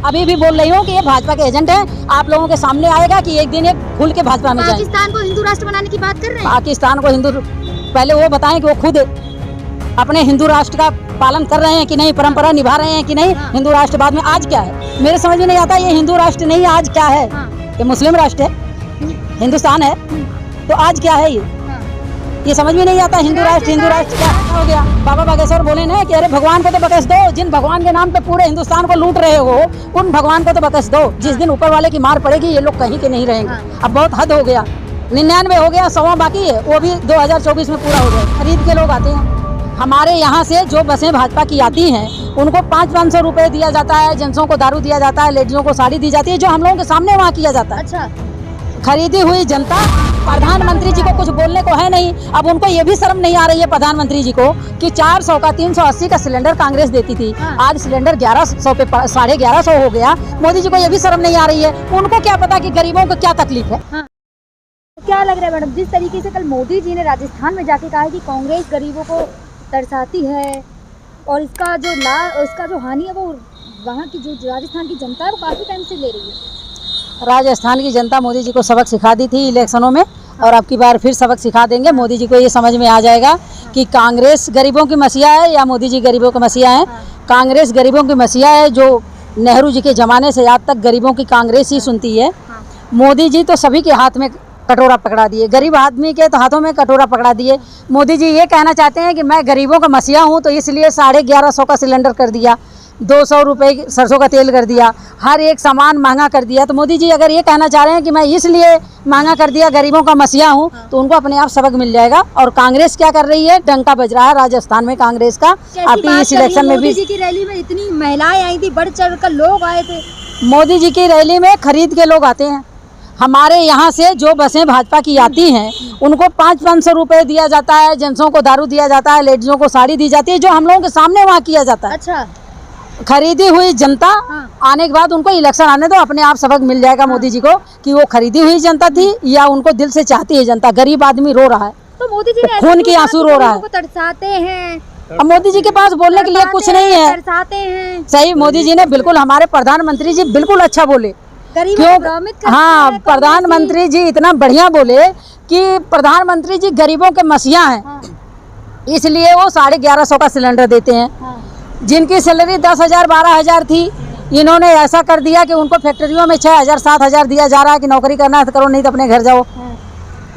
अभी भी बोल रही हूँ कि ये भाजपा के एजेंट है। आप लोगों के सामने आएगा कि एक दिन एक खुल के भाजपा में जाए। पाकिस्तान को हिंदू राष्ट्र बनाने की बात कर रहे हैं। पाकिस्तान को हिंदू, पहले वो बताएं कि वो खुद अपने हिंदू राष्ट्र का पालन कर रहे हैं कि नहीं, परंपरा निभा रहे हैं कि नहीं। हिंदू राष्ट्र बाद में आज क्या है, मेरे समझ में नहीं आता। ये हिंदू राष्ट्र नहीं, आज क्या है? ये मुस्लिम राष्ट्र है, हिंदुस्तान है, तो आज क्या है ये समझ में नहीं आता। हिंदू राष्ट्र क्या हो गया? बाबा बागेश्वर बोले ना कि अरे भगवान को तो बख्श दो, जिन भगवान के नाम पे पूरे हिंदुस्तान को लूट रहे हो उन भगवान को तो बख्श दो। जिस दिन ऊपर वाले की मार पड़ेगी ये लोग कहीं के नहीं रहेंगे। अब बहुत हद हो गया, 99 हो गया, 100 बाकी है, वो भी 2024 में पूरा हो गया। खरीद के लोग आते हैं हमारे यहाँ से। जो बसें भाजपा की आती हैं उनको 500-500 रुपए दिया जाता है, जेंट्सों को दारू दिया जाता है, लेडीजों को साड़ी दी जाती है, जो हम लोगों के सामने वहाँ किया जाता है। अच्छा, खरीदी हुई जनता, प्रधानमंत्री जी को कुछ बोलने को है नहीं। अब उनको ये भी शर्म नहीं आ रही है प्रधानमंत्री जी को कि 400 का 380 का सिलेंडर कांग्रेस देती थी, आज सिलेंडर 1100 पे 1150 हो गया। मोदी जी को ये भी शर्म नहीं आ रही है। उनको क्या पता कि गरीबों को क्या तकलीफ है। क्या लग रहा है मैडम, जिस तरीके से कल मोदी जी ने राजस्थान में जाके कहा है कि कांग्रेस गरीबों को तरसाती है और इसका जो हानि है वो वहाँ की जो राजस्थान की जनता है वो काफी टाइम से ले रही है। राजस्थान की जनता मोदी जी को सबक सिखा दी थी इलेक्शनों में, और अब की बार फिर सबक सिखा देंगे। मोदी जी को ये समझ में आ जाएगा कि कांग्रेस गरीबों की मसीहा है या मोदी जी गरीबों के मसीहा है। कांग्रेस गरीबों की मसीहा है, जो नेहरू जी के ज़माने से आज तक गरीबों की कांग्रेस ही सुनती है। मोदी जी तो सभी के हाथ में कटोरा पकड़ा दिए, गरीब आदमी के तो हाथों में कटोरा पकड़ा दिए। मोदी जी ये कहना चाहते हैं कि मैं गरीबों का मसीहा हूँ, तो इसलिए 1150 का सिलेंडर कर दिया, 200 रुपये सरसों का तेल कर दिया, हर एक सामान महंगा कर दिया। तो मोदी जी अगर ये कहना चाह रहे हैं कि मैं इसलिए महंगा कर दिया, गरीबों का मसीहा हूँ, तो उनको अपने आप सबक मिल जाएगा। और कांग्रेस क्या कर रही है, डंका बज रहा है राजस्थान में कांग्रेस का। अभी इस इलेक्शन में भी मोदी जी की रैली में इतनी महिलाएं आई थी, बढ़ चढ़ कर लोग आए थे। मोदी जी की रैली में खरीद के लोग आते हैं। हमारे यहाँ से जो बसें भाजपा की आती हैं उनको 500-500 रुपये दिया जाता है, जेंट्सों को दारू दिया जाता है, लेडीजों को साड़ी दी जाती है, जो हम लोगों के सामने वहाँ किया जाता है। अच्छा, खरीदी हुई जनता आने के बाद उनको इलेक्शन आने दो, अपने आप सबक मिल जाएगा मोदी जी को कि वो खरीदी हुई जनता थी या उनको दिल से चाहती है जनता। गरीब आदमी रो रहा है, तो मोदी जी खून की आंसू रो रहा है। तरसाते हैं, अब मोदी जी के पास बोलने के लिए कुछ नहीं है। तरसाते हैं। सही, मोदी जी ने बिल्कुल, हमारे प्रधानमंत्री जी बिल्कुल अच्छा बोले। क्यों? हाँ, प्रधानमंत्री जी इतना बढ़िया बोले कि प्रधानमंत्री जी गरीबों के मसीहा हैं, इसलिए वो 1150 का सिलेंडर देते हैं। जिनकी सैलरी 10,000 12,000 थी, इन्होंने ऐसा कर दिया कि उनको फैक्ट्रियों में 6,000 7,000 दिया जा रहा है कि नौकरी करना है तो करो, नहीं तो अपने घर जाओ।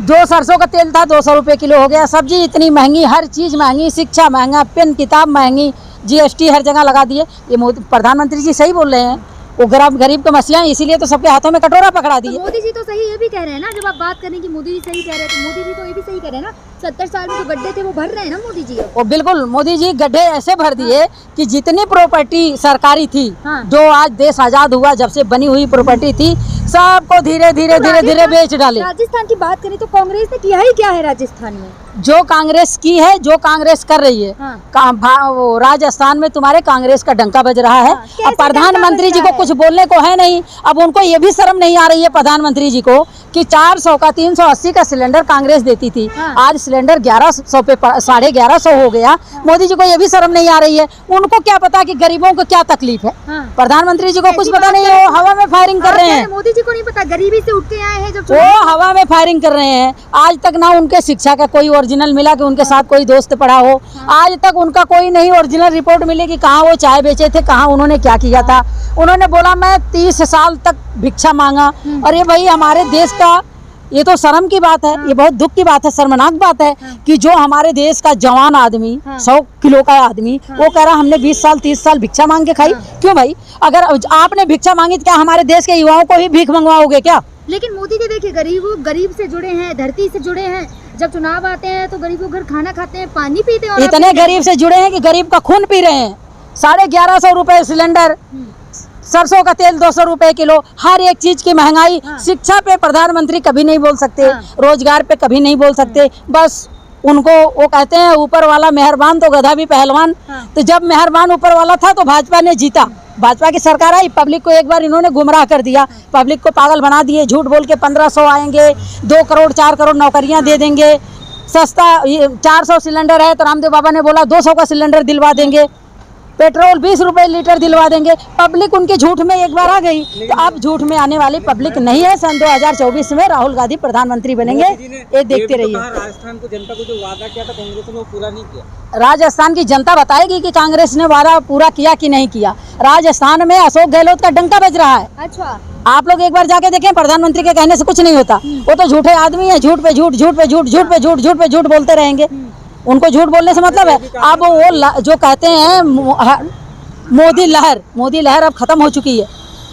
जो सरसों का तेल था 200 रुपये किलो हो गया, सब्जी इतनी महंगी, हर चीज़ महंगी, शिक्षा महंगा, पेन किताब महंगी, GST हर जगह लगा दिए। ये प्रधानमंत्री जी सही बोल रहे हैं, वो गरीब का मसीहा है, इसीलिए तो सबके हाथों में कटोरा पकड़ा दिए। तो मोदी जी तो सही ये भी कह रहे हैं ना, जब आप बात करें कि मोदी जी सही कह रहे हैं तो मोदी जी तो ये भी सही कह रहे हैं ना, 70 साल में जो गड्ढे थे वो भर रहे हैं ना मोदी जी। वो बिल्कुल, मोदी जी गड्ढे ऐसे भर दिए कि जितनी प्रॉपर्टी सरकारी थी, जो आज देश आजाद हुआ जब से बनी हुई प्रॉपर्टी थी, सबको धीरे धीरे बेच डाले। राजस्थान की बात करें तो कांग्रेस ने किया ही क्या है राजस्थान में? जो कांग्रेस की है, जो कांग्रेस कर रही है, वो राजस्थान में तुम्हारे कांग्रेस का डंका बज रहा है। अब प्रधानमंत्री जी को कुछ बोलने को है नहीं। अब उनको ये भी शर्म नहीं आ रही है प्रधानमंत्री जी को कि 400 का 380 का सिलेंडर कांग्रेस देती थी, आज सिलेंडर 1100 पे 1150 हो गया। मोदी जी को ये भी शर्म नहीं आ रही है। उनको क्या पता कि गरीबों को क्या तकलीफ है। प्रधानमंत्री जी को कुछ पता नहीं है, वो हवा में फायरिंग कर रहे हैं। मोदी जी को नहीं पता, गरीबी से उठ के आए हैं जब वो हवा में फायरिंग कर रहे हैं। आज तक ना उनके शिक्षा का कोई ओरिजिनल मिला कि उनके साथ कोई दोस्त पढ़ा हो। आज तक उनका कोई नहीं ओरिजिनल रिपोर्ट मिली कि कहाँ वो चाय बेचे थे, कहाँ उन्होंने क्या किया था। उन्होंने बोला मैं 30 साल तक भिक्षा मांगा। और ये भाई हमारे देश का, ये तो शर्म की बात है, ये बहुत दुख की बात है, शर्मनाक बात है कि जो हमारे देश का जवान आदमी, 100 किलो का आदमी, वो कह रहा हमने 20 साल 30 साल भिक्षा मांग के खाई। क्यों भाई? अगर आपने भिक्षा मांगी तो क्या हमारे देश के युवाओं को ही भीख मंगवाओगे क्या? लेकिन मोदी जी देखिए, गरीब से जुड़े हैं, धरती से जुड़े हैं। जब चुनाव आते हैं तो गरीबों घर खाना खाते हैं, पानी पीते हैं। इतने गरीब से जुड़े हैं कि गरीब का खून पी रहे हैं। 1150 रुपए सिलेंडर, सरसों का तेल 200 रुपए किलो, हर एक चीज की महंगाई। शिक्षा पे प्रधानमंत्री कभी नहीं बोल सकते, रोजगार पे कभी नहीं बोल सकते। बस उनको वो कहते हैं ऊपर वाला मेहरबान तो गधा भी पहलवान। तो जब मेहरबान ऊपर वाला था तो भाजपा ने जीता, भाजपा की सरकार आई। पब्लिक को एक बार इन्होंने गुमराह कर दिया, पब्लिक को पागल बना दिए। झूठ बोल के 1500 आएंगे, 2 करोड़ 4 करोड़ नौकरियां दे देंगे, सस्ता 400 सिलेंडर है तो रामदेव बाबा ने बोला 200 का सिलेंडर दिलवा देंगे। पेट्रोल 20 रुपए लीटर दिलवा देंगे। पब्लिक उनके झूठ में एक बार आ गई, तो अब झूठ में आने वाली पब्लिक नहीं है। सन 2024 में राहुल गांधी प्रधानमंत्री बनेंगे, ये देखते रहिए। राजस्थान को जनता को जो वादा किया था कांग्रेस ने वो पूरा नहीं किया। राजस्थान की जनता बताएगी कि कांग्रेस ने वादा पूरा किया कि नहीं किया। राजस्थान में अशोक गहलोत का डंका बज रहा है। अच्छा, आप लोग एक बार जाके देखें, प्रधानमंत्री के कहने से कुछ नहीं होता। वो तो झूठे आदमी है, झूठ पे झूठ, झूठ पे झूठ, झूठ पे झूठ, झूठ पे झूठ बोलते रहेंगे। उनको झूठ बोलने से मतलब है। अब वो जो कहते हैं मोदी लहर अब खत्म हो चुकी है।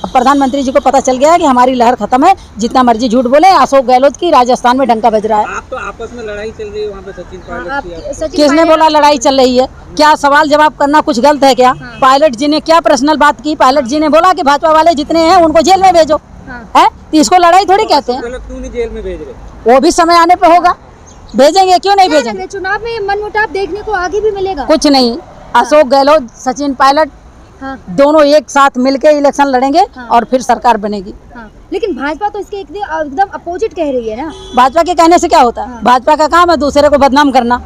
अब प्रधानमंत्री जी को पता चल गया है कि हमारी लहर खत्म है। जितना मर्जी झूठ बोले, अशोक गहलोत की राजस्थान में डंका बज रहा है। आप तो आपस में लड़ाई चल रही है वहाँ पे सचिन पायलट की। किसने बोला लड़ाई चल रही है? क्या सवाल जवाब करना कुछ गलत है क्या? पायलट जी ने क्या पर्सनल बात की? पायलट जी ने बोला कि भाजपा वाले जितने हैं उनको जेल में भेजो, है? तो इसको लड़ाई थोड़ी कहते हैं। क्यों नहीं जेल में भेज रहे? वो भी समय आने पे होगा, भेजेंगे, क्यों नहीं भेजेंगे। चुनाव में मनमुटाव देखने को आगे भी मिलेगा। कुछ नहीं, अशोक गहलोत, सचिन पायलट दोनों एक साथ मिलके इलेक्शन लड़ेंगे और फिर सरकार बनेगी। लेकिन भाजपा तो इसके एकदम अपोजिट कह रही है ना। भाजपा के कहने से क्या होता है? भाजपा का काम है दूसरे को बदनाम करना।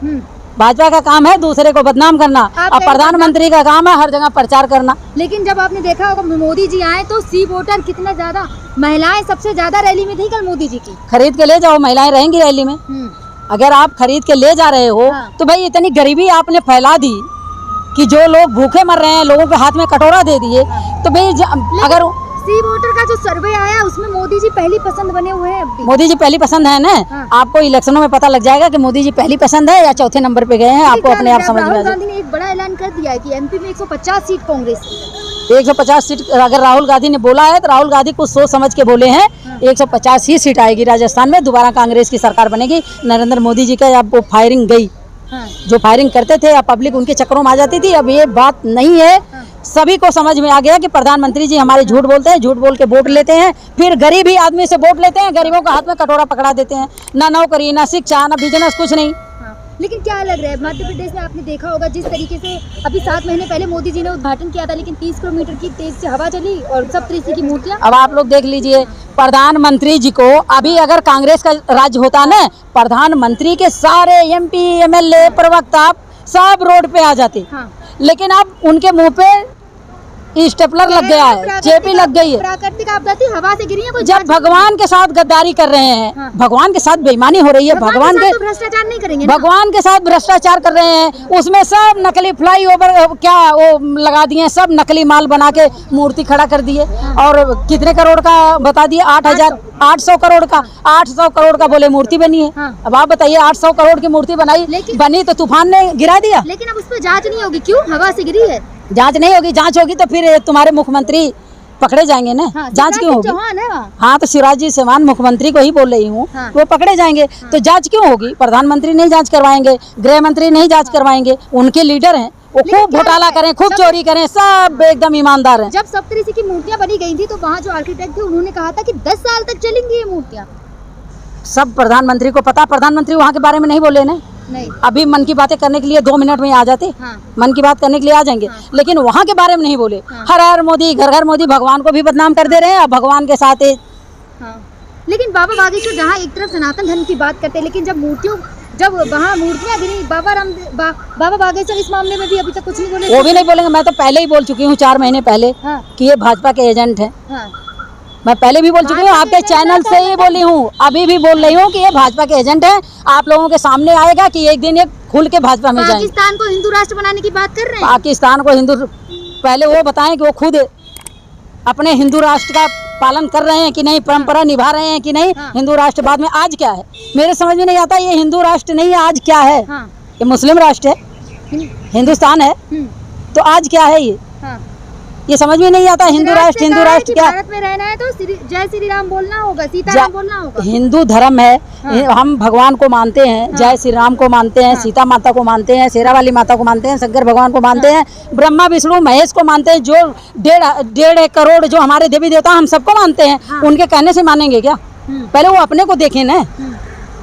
भाजपा का काम है दूसरे को बदनाम करना, और प्रधानमंत्री का काम है हर जगह प्रचार करना। लेकिन जब आपने देखा होगा मोदी जी आए तो सी वोटर कितना ज्यादा, महिलाएं सबसे ज्यादा रैली में थी कल मोदी जी की। खरीद के ले जाओ, महिलाएं रहेंगी रैली में। अगर आप खरीद के ले जा रहे हो तो भाई इतनी गरीबी आपने फैला दी कि जो लोग भूखे मर रहे हैं, लोगों के हाथ में कटोरा दे दिए। तो भाई अगर सी वोटर का जो सर्वे आया उसमें मोदी जी पहली पसंद बने हुए हैं। मोदी जी पहली पसंद है ना। आपको इलेक्शनों में पता लग जाएगा कि मोदी जी पहली पसंद है या चौथे नंबर पे गए हैं। आपको अपने आप समझ में आ जाएगा। राहुल गांधी ने एक बड़ा ऐलान कर दिया है कि एमपी में 150 सीट कांग्रेस की। 150 सीट अगर राहुल गांधी ने बोला है तो राहुल गांधी कुछ सोच समझ के बोले हैं। 150 ही सीट आएगी राजस्थान में, दोबारा कांग्रेस की सरकार बनेगी। नरेंद्र मोदी जी का अब वो फायरिंग गई, जो फायरिंग करते थे अब पब्लिक उनके चक्करों में आ जाती थी। अब ये बात नहीं है, सभी को समझ में आ गया कि प्रधानमंत्री जी हमारे झूठ बोलते हैं, झूठ बोल के वोट लेते हैं, फिर गरीब ही आदमी से वोट लेते हैं, गरीबों के हाथ में कटोरा पकड़ा देते हैं। ना नौकरी, ना शिक्षा, ना बिजनेस, कुछ नहीं। लेकिन क्या लग रहा है मध्य प्रदेश में आपने देखा होगा जिस तरीके से अभी 7 महीने पहले मोदी जी ने उद्घाटन किया था, लेकिन 30 किलोमीटर की तेज से हवा चली और सब तरीके की मूर्तियां। अब आप लोग देख लीजिए, प्रधानमंत्री जी को अभी अगर कांग्रेस का राज्य होता ना, प्रधानमंत्री के सारे MP MLA प्रवक्ता सब रोड पे आ जाते। लेकिन अब उनके मुंह पे स्टेपलर लग गया है, चेपी लग गई है। प्राकृतिक आपदा थी, हवा से गिरी है। कोई जब भगवान के साथ गद्दारी कर रहे हैं, भगवान के साथ बेईमानी हो रही है, भगवान के भ्रष्टाचार नहीं करेंगे, भगवान के साथ भ्रष्टाचार कर रहे हैं। उसमें सब नकली फ्लाईओवर क्या वो लगा दिए, सब नकली माल बना के मूर्ति खड़ा कर दिए। और कितने करोड़ का बता दिए? 800 करोड़ का। 800 करोड़ का बोले मूर्ति बनी है। अब आप बताइए, 800 करोड़ की मूर्ति बनी तो तूफान ने गिरा दिया। लेकिन अब उस पर जांच नहीं होगी, क्यों? हवा से गिरी है। जांच नहीं होगी, जांच होगी तो फिर तुम्हारे मुख्यमंत्री पकड़े जाएंगे ना। जांच क्यों होगी? हाँ, तो शिवराज जी चौहान मुख्यमंत्री को ही बोल रही हूँ, वो पकड़े जाएंगे। तो जांच क्यों होगी? प्रधानमंत्री नहीं जांच करवाएंगे, गृह मंत्री नहीं जांच करवाएंगे, उनके लीडर हैं, वो खूब घोटाला करें, खूब चोरी करें, सब एकदम ईमानदार हैं। जब सप्तऋषि की मूर्तियां बनी गई थी तो वहाँ जो आर्किटेक्ट थे उन्होंने कहा था कि 10 साल तक चलेंगी ये मूर्तियां। सब प्रधानमंत्री को पता, प्रधानमंत्री वहाँ के बारे में नहीं बोले ना। नहीं। अभी मन की बातें करने के लिए 2 मिनट में आ जाते। मन की बात करने के लिए आ जाएंगे, लेकिन वहाँ के बारे में नहीं बोले। हर हर मोदी, घर घर मोदी, भगवान को भी बदनाम कर दे रहे हैं। अब भगवान के साथ लेकिन बाबा बागेश्वर जहाँ एक तरफ सनातन धर्म की बात करते हैं, लेकिन जब वहाँ मूर्तियाँ गिरी, बाबा बागेश्वर इस मामले में भी अभी तक कुछ नहीं बोले। वो भी नहीं बोलेंगे। मैं तो पहले ही बोल चुकी हूँ 4 महीने पहले कि ये भाजपा के एजेंट हैं। मैं पहले भी बोल चुकी हूँ, आपके चैनल से ही बोली हूँ, अभी भी बोल रही हूँ कि ये भाजपा के एजेंट हैं। आप लोगों के सामने आएगा कि एक दिन ये खुल के भाजपा में जाएंगे। पाकिस्तान को हिंदू राष्ट्र बनाने की बात कर रहे हैं। पाकिस्तान को हिंदू, पहले वो बताएं कि वो खुद अपने हिंदू राष्ट्र का पालन कर रहे हैं कि नहीं, परंपरा निभा रहे हैं कि नहीं। हिंदू राष्ट्र बाद में आज क्या है मेरे समझ में नहीं आता। ये हिंदू राष्ट्र नहीं है, आज क्या है? ये मुस्लिम राष्ट्र है, हिंदुस्तान है, तो आज क्या है ये समझ में नहीं आता। हिंदू राष्ट्र क्या? भारत में रहना है तो जय श्री राम बोलना होगा, सीताराम बोलना होगा। हिंदू धर्म है, हम भगवान को मानते हैं, जय श्री राम को मानते हैं, सीता माता को मानते हैं, शेरा वाली माता को मानते हैं, शंकर भगवान को मानते हैं, ब्रह्मा विष्णु महेश को मानते हैं। जो 1.5 करोड़ जो हमारे देवी देवता हम सबको मानते हैं। उनके कहने से मानेंगे क्या? पहले वो अपने को देखें ना,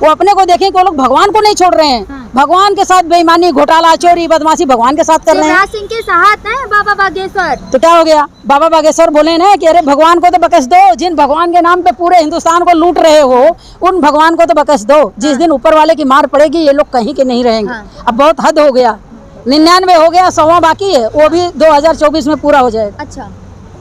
वो अपने को देखें कि वो लोग भगवान को नहीं छोड़ रहे हैं। भगवान के साथ बेईमानी, घोटाला, चोरी, बदमाशी भगवान के साथ कर रहे हैं। शिवराज सिंह के साथ है बाबा बागेश्वर, तो क्या हो गया? बाबा बागेश्वर बोले ना कि अरे भगवान को तो बख्श दो, जिन भगवान के नाम पे पूरे हिंदुस्तान को लूट रहे हो उन भगवान को तो बख्श दो। जिस दिन ऊपर वाले की मार पड़ेगी ये लोग कहीं के नहीं रहेंगे। अब बहुत हद हो गया, 99 हो गया, 100वां बाकी है, वो भी 2024 में पूरा हो जाएगा। अच्छा,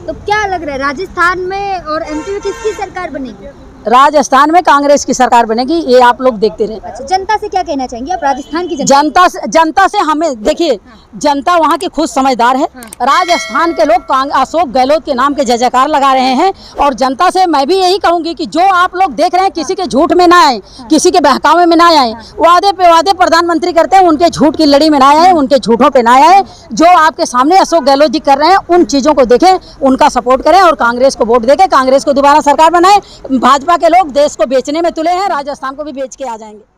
तो क्या लग रहा है राजस्थान में और एमपी में किसकी सरकार बनेगी? राजस्थान में कांग्रेस की सरकार बनेगी, ये आप लोग देखते रहे। अच्छा, जनता से क्या कहना चाहेंगे आप, राजस्थान की जनता से हमें देखिए, जनता वहाँ की खुद समझदार है। राजस्थान के लोग अशोक गहलोत के नाम के जय जयकार लगा रहे हैं, और जनता से मैं भी यही कहूंगी कि जो आप लोग देख रहे हैं, किसी के झूठ में ना आए, किसी के बहकावे में ना आए, वादे पे वादे प्रधानमंत्री करते हैं, उनके झूठ की लड़ी में ना आए, उनके झूठों पे ना आए। जो आपके सामने अशोक गहलोत जी कर रहे हैं, उन चीजों को देखें, उनका सपोर्ट करें और कांग्रेस को वोट देके कांग्रेस को दोबारा सरकार बनाए। भाजपा के लोग देश को बेचने में तुले हैं, राजस्थान को भी बेच के आ जाएंगे।